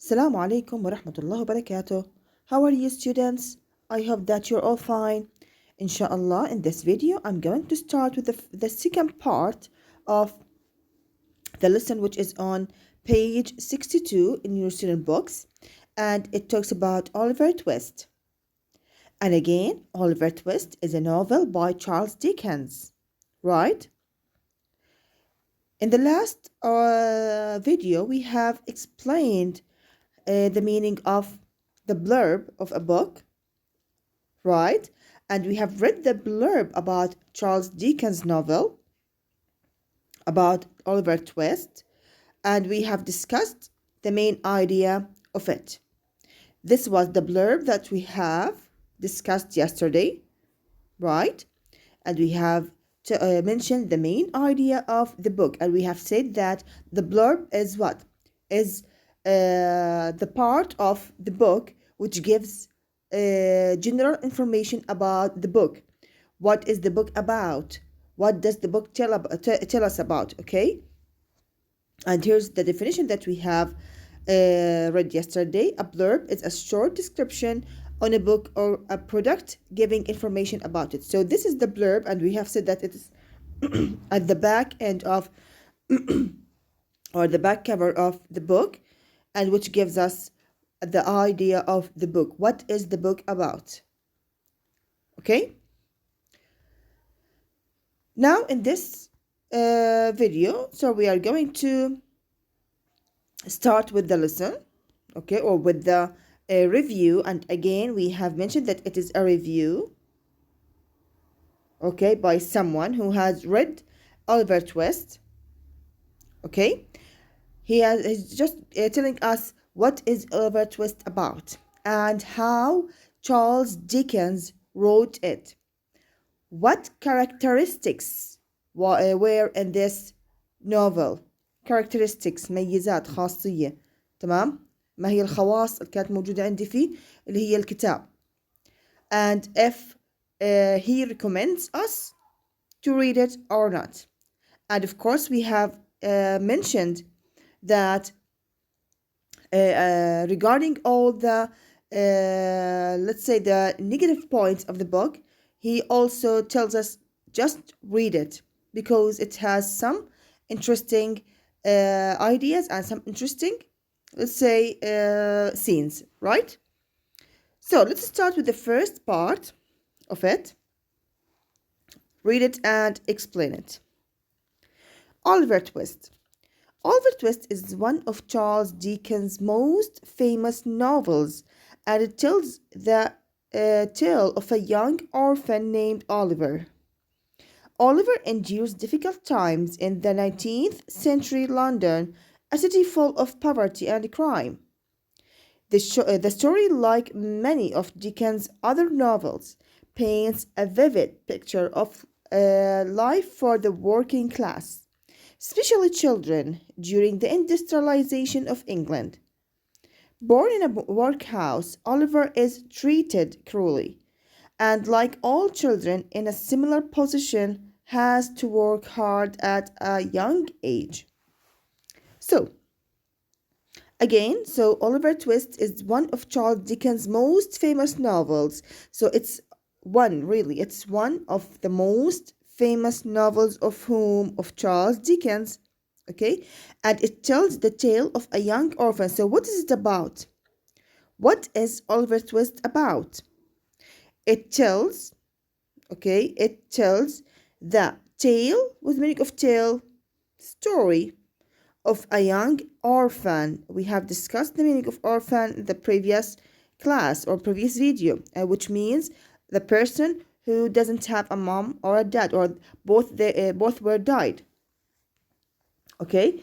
Assalamu alaikum wa rahmatullahi wa barakatuh. How are you, students? I hope that you're all fine. Inshallah, in this video, I'm going to start with the second part of the lesson, which is on page 62 in your student books, and it talks about Oliver Twist. And again, Oliver Twist is a novel by Charles Dickens, right? In the last video, we have explained the meaning of the blurb of a book, right? And we have read the blurb about Charles Dickens' novel, about Oliver Twist, and we have discussed the main idea of it. This was the blurb that we have discussed yesterday, right? And we have mentioned the main idea of the book, and we have said that the blurb is what? Is the part of the book which gives general information about the book. What is the book about? What does the book tell us about? Okay, and here's the definition that we have read yesterday. A blurb is a short description on a book or a product giving information about it. So this is the blurb, and we have said that it is at the back end of or the back cover of the book, and which gives us the idea of the book. What is the book about? Okay. Now in this video, so we are going to start with the lesson, okay, or with the review. And again, we have mentioned that it is a review, okay, by someone who has read Oliver Twist. Okay, he's just telling us what is Oliver Twist about and how Charles Dickens wrote it. What characteristics were in this novel? characteristics ميزات خاصية. تمام؟ ما هي الخواص اللي كانت موجودة عندي فيه اللي هي الكتاب. And if he recommends us to read it or not. And of course we have mentioned that regarding all the let's say the negative points of the book, he also tells us just read it because it has some interesting ideas and some interesting, let's say, scenes, right? So let's start with the first part of it. Read it and explain it. Oliver Twist. Oliver Twist is one of Charles Dickens' most famous novels, and it tells the tale of a young orphan named Oliver. Oliver endures difficult times in the 19th century London, a city full of poverty and crime. The story, like many of Dickens' other novels, paints a vivid picture of life for the working class, especially children, during the industrialization of England. Born in a workhouse, Oliver is treated cruelly, and like all children in a similar position, has to work hard at a young age. So Oliver Twist is one of Charles Dickens' most famous novels. So it's one of the most famous novels of Charles Dickens. Okay, and it tells the tale of a young orphan. So what is it about? What is Oliver Twist about? It tells the tale, with meaning of tale, story of a young orphan. We have discussed the meaning of orphan in the previous class or previous video, which means the person who doesn't have a mom or a dad, or both were died. Okay,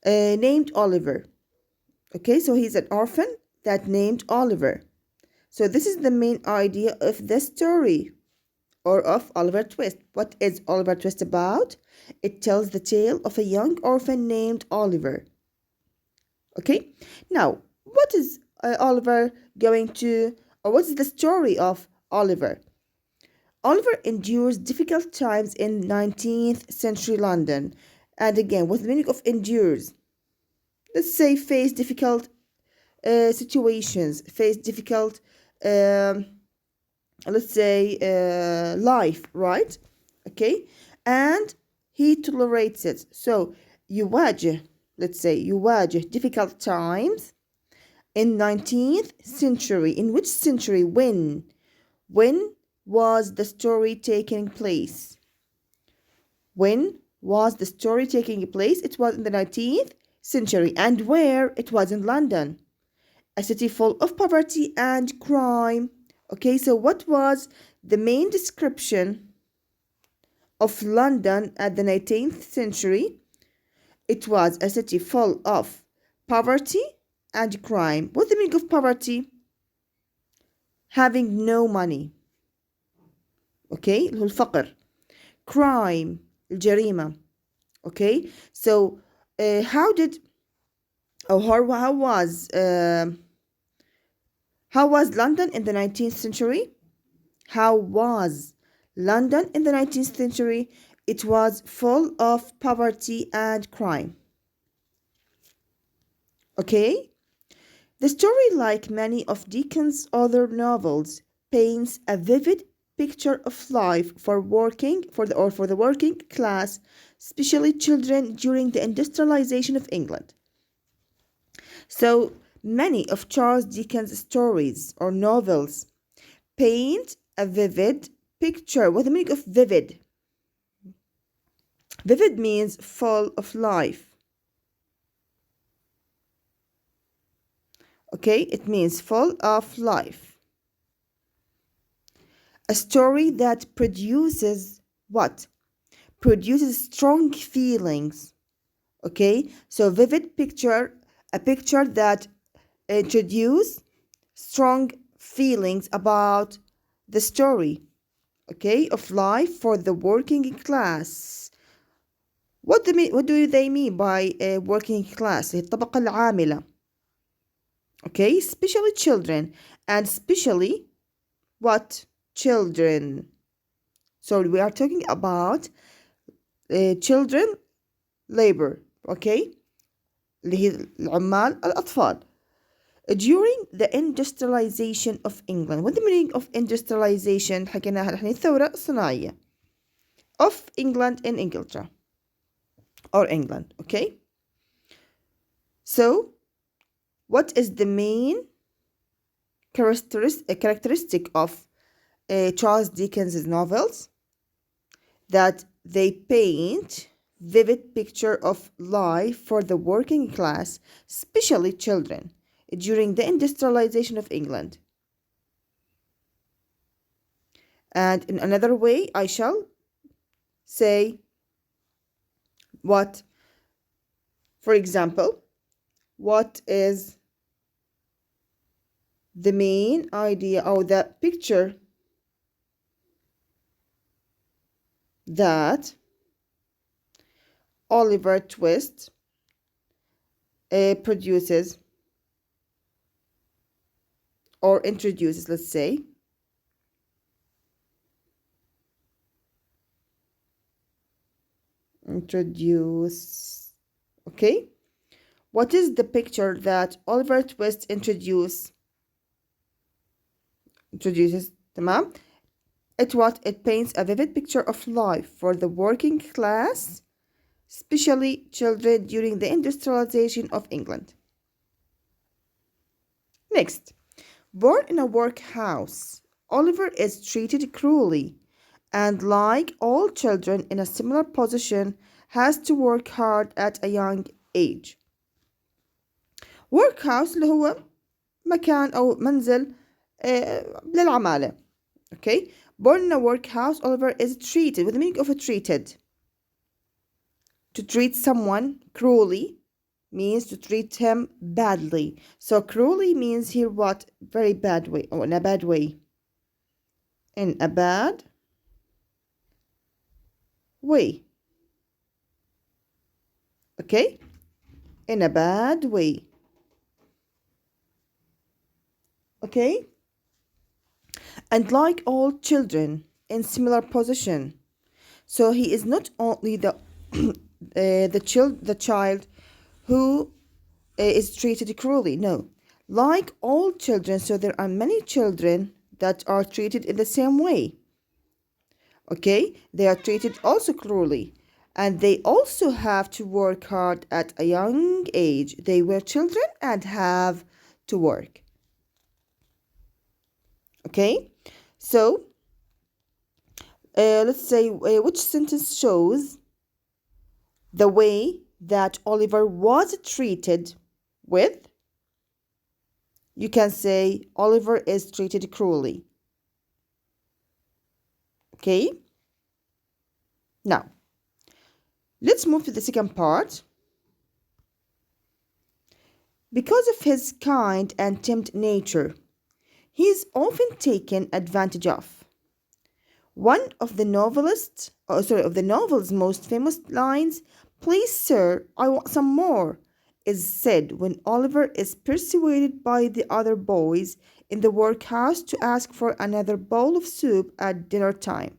named Oliver. Okay, so he's an orphan that named Oliver. So this is the main idea of the story, or of Oliver Twist. What is Oliver Twist about? It tells the tale of a young orphan named Oliver. Okay, now what is Oliver going to, or what is the story of Oliver? Oliver endures difficult times in 19th century London. And again, what's the meaning of endures? let's say, face difficult situations, face difficult, let's say, life, right? Okay, and he tolerates it. So يواجه, let's say, يواجه difficult times in 19th century. In which century? When was the story taking place? When was the story taking place? It was in the 19th century. And where? It was in London, a city full of poverty and crime. Okay, so what was the main description of London at the 19th century? It was a city full of poverty and crime. What's the meaning of poverty? Having no money. Okay, اللي هو الفقر. Crime, الجريمة. Okay, so how was London in the 19th century? How was London in the 19th century? It was full of poverty and crime. Okay? The story, like many of Dickens' other novels, paints a vivid picture of life for the working class, especially children during the industrialization of England. So many of Charles Dickens' stories or novels paint a vivid picture. What the meaning of vivid? Vivid means full of life. Okay, it means full of life. A story that produces what? Produces strong feelings. Okay, so vivid picture, a picture that introduces strong feelings about the story, okay, of life for the working class. What do they mean by working class? الطبقة العاملة. Okay, especially children, and especially what? Children. So we are talking about children labor, okay, اللي هي العمال الأطفال. During the industrialization of England. What the meaning of industrialization? حكيناها الحين الثورة الصناعية of England in إنجلترا or England. Okay, so what is the main characteristic of Charles Dickens' novels? That they paint vivid picture of life for the working class, especially children, during the industrialization of England. And in another way, I shall say what? For example, what is the main idea or the picture that Oliver Twist produces or introduces, let's say. Introduce. Okay, what is the picture that Oliver Twist introduces? تمام. It paints a vivid picture of life for the working class, especially children during the industrialization of England. Next, born in a workhouse, Oliver is treated cruelly and, like all children in a similar position, has to work hard at a young age. Workhouse اللي هو مكان أو منزل للعمالة. Okay, born in a workhouse, Oliver is treated. With the meaning of treated? To treat someone cruelly means to treat him badly. So cruelly means here what? Very bad way, or in a bad way. In a bad way. Okay, in a bad way. Okay, and like all children in similar position, so he is not only the child who is treated cruelly. No. Like all children, so there are many children that are treated in the same way. Okay? They are treated also cruelly. And they also have to work hard at a young age. They were children and have to work. Okay? So, let's say which sentence shows the way that Oliver was treated with? You can say Oliver is treated cruelly. Okay? Now, let's move to the second part. Because of his kind and timid nature, he is often taken advantage of. One of the novel's most famous lines, "Please, sir, I want some more," is said when Oliver is persuaded by the other boys in the workhouse to ask for another bowl of soup at dinner time.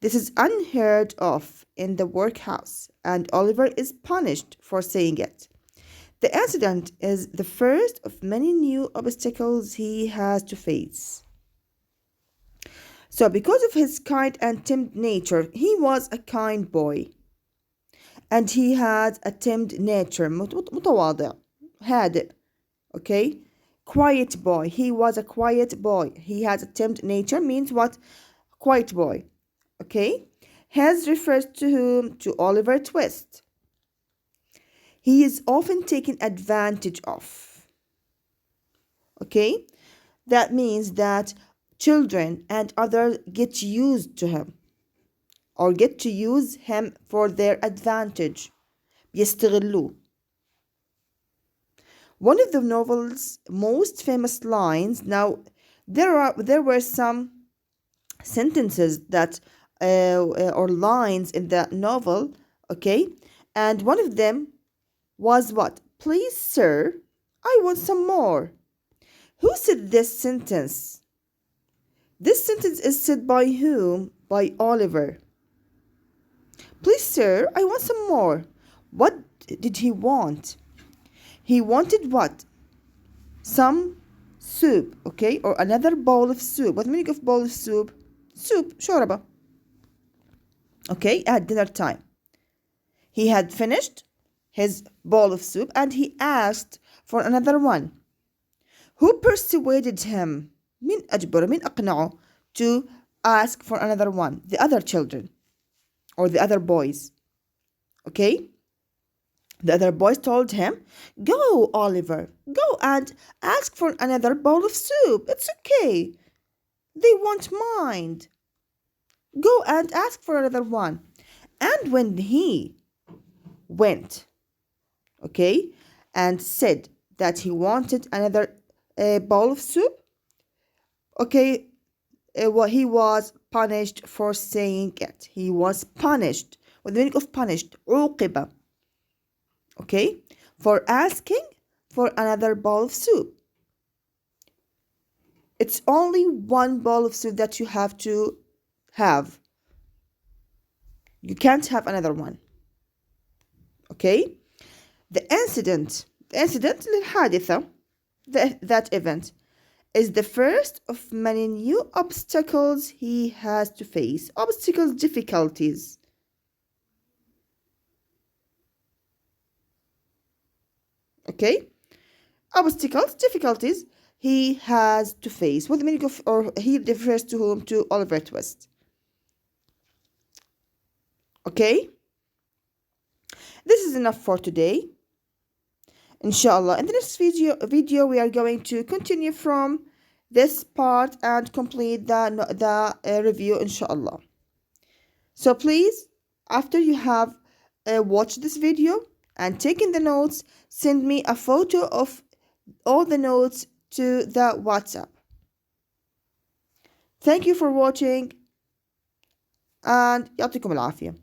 This is unheard of in the workhouse, and Oliver is punished for saying it. The incident is the first of many new obstacles he has to face. So, because of his kind and timid nature, he was a kind boy. And he had a timid nature, متواضع, هادئ, okay? Quiet boy. He was a quiet boy. He had a timid nature means what? Quiet boy, okay? His refers to whom? To Oliver Twist. He is often taken advantage of, okay? That means that children and others get used to him or get to use him for their advantage. بيستغلوه. One of the novel's most famous lines, now there were some sentences that or lines in the novel, okay? And one of them was what? "Please, sir, I want some more." Who said this sentence? This sentence is said by whom? By Oliver. "Please, sir, I want some more." What did he want? He wanted what? Some soup, okay? Or another bowl of soup. What meaning of bowl of soup? Soup, شوربة. Okay, at dinner time. He had finished his bowl of soup and he asked for another one. Who persuaded him? مين أجبره؟ مين أقنعه to ask for another one? The other children or the other boys. Okay? The other boys told him, "Go, Oliver, go and ask for another bowl of soup. It's okay. They won't mind. Go and ask for another one." And when he went, okay, and said that he wanted another bowl of soup, okay, well, he was punished for saying it. He was punished. What the meaning of punished? عوقب. Okay, for asking for another bowl of soup. It's only one bowl of soup that you have to have. You can't have another one. Okay, the incident للحادثة, that event is the first of many new obstacles he has to face. Obstacles, difficulties. Okay, obstacles, difficulties he has to face. What the meaning of, or he refers to whom? To Oliver Twist. Okay, this is enough for today. Inshallah, in the next video we are going to continue from this part and complete the review, inshallah. So please, after you have watched this video and taken the notes, send me a photo of all the notes to the WhatsApp. Thank you for watching and يعطيكم العافية.